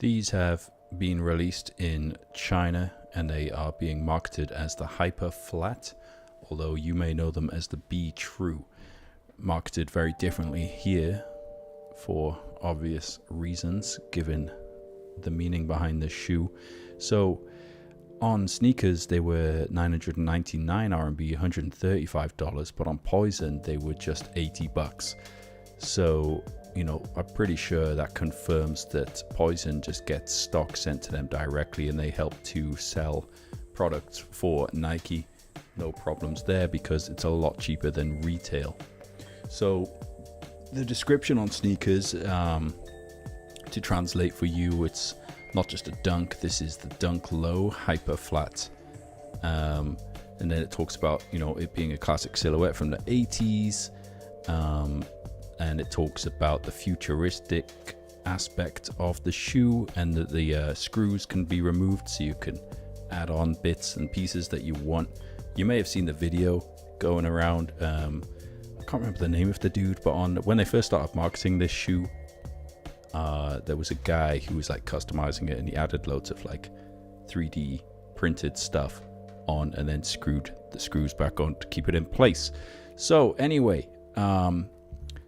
These have been released in China and they are being marketed as the Hyperflat, although you may know them as the Be True. Marketed very differently here for obvious reasons, given the meaning behind the shoe. So on sneakers they were 999 RMB, $135, but on Poison they were just 80 bucks. So, you know, I'm pretty sure that confirms that Poison just gets stock sent to them directly and they help to sell products for Nike. No problems there because it's a lot cheaper than retail. So the description on sneakers, to translate for you, it's not just a Dunk. This is the Dunk Low Hyperflat. And then it talks about, you know, it being a classic silhouette from the 80s. And it talks about the futuristic aspect of the shoe and that the screws can be removed so you can add on bits and pieces that you want. You may have seen the video going around. I can't remember the name of the dude, but when they first started marketing this shoe, there was a guy who was like customizing it and he added loads of like 3D printed stuff on and then screwed the screws back on to keep it in place. So anyway,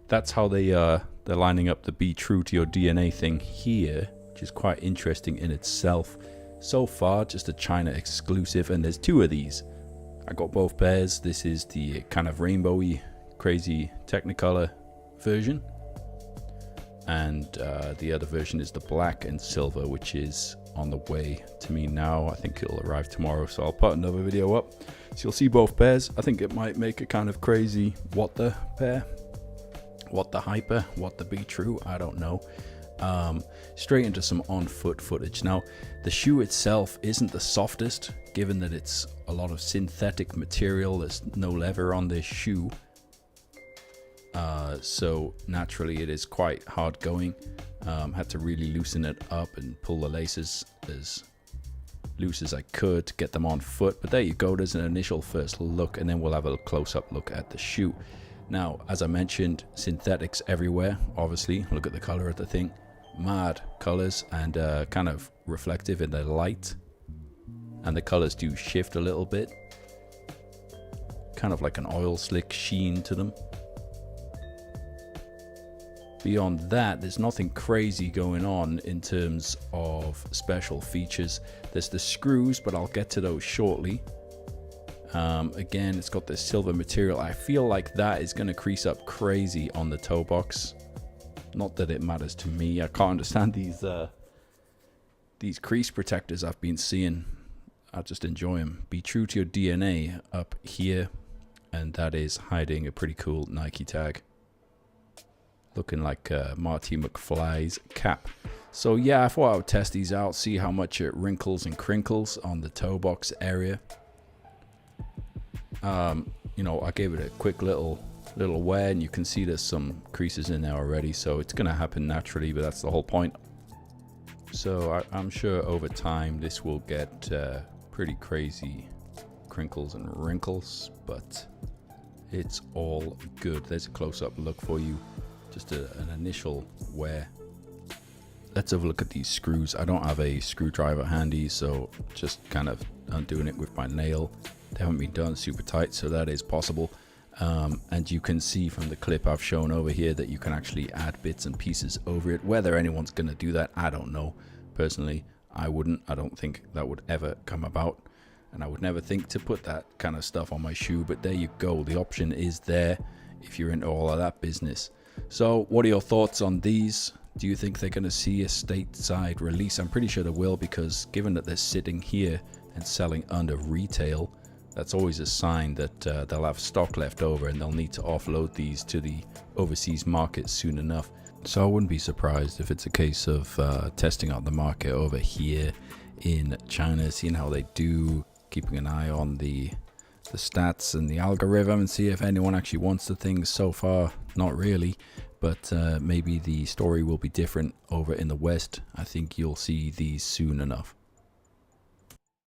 that's how they're lining up the Be True to Your DNA thing here, which is quite interesting in itself. So far, just a China exclusive, and there's two of these. I got both pairs. This is the kind of rainbowy, crazy Technicolor version, and the other version is the black and silver, which is on the way to me now. I think it'll arrive tomorrow, so I'll put another video up so you'll see both pairs. I think it might make a kind of crazy what the pair, what the hyper, what the Be True, I don't know. Straight into some on foot footage. Now the shoe itself isn't the softest, given that it's a lot of synthetic material. There's no leather on this shoe, so naturally it is quite hard going. Had to really loosen it up and pull the laces as loose as I could to get them on foot. But there you go, there's an initial first look, and then we'll have a close-up look at the shoe. Now, as I mentioned, synthetics everywhere, obviously. Look at the color of the thing. Mad colors and kind of reflective in the light. And the colors do shift a little bit. Kind of like an oil slick sheen to them. Beyond that, there's nothing crazy going on in terms of special features. There's the screws, but I'll get to those shortly. Again, it's got this silver material. I feel like that is going to crease up crazy on the toe box. Not that it matters to me. I can't understand these crease protectors I've been seeing. I just enjoy them. Be True to Your DNA up here, and that is hiding a pretty cool Nike tag, looking like Marty McFly's cap. So yeah, I thought I would test these out, see how much it wrinkles and crinkles on the toe box area. You know, I gave it a quick little wear, and you can see there's some creases in there already, so it's gonna happen naturally, but that's the whole point. So I'm sure over time this will get pretty crazy crinkles and wrinkles, but it's all good. There's a close-up look for you, just an initial wear. Let's have a look at these screws. I don't have a screwdriver handy, so just kind of undoing it with my nail. They haven't been done super tight, so that is possible. And you can see from the clip I've shown over here that you can actually add bits and pieces over it. Whether anyone's going to do that, I don't know. Personally, I wouldn't. I don't think that would ever come about, and I would never think to put that kind of stuff on my shoe. But there you go. The option is there if you're into all of that business. So what are your thoughts on these? Do you think they're going to see a stateside release? I'm pretty sure they will, because given that they're sitting here and selling under retail, that's always a sign that they'll have stock left over and they'll need to offload these to the overseas market soon enough. So I wouldn't be surprised if it's a case of testing out the market over here in China, seeing how they do, keeping an eye on the stats and the algorithm, and see if anyone actually wants the things. So far, not really, but maybe the story will be different over in the West. I think you'll see these soon enough.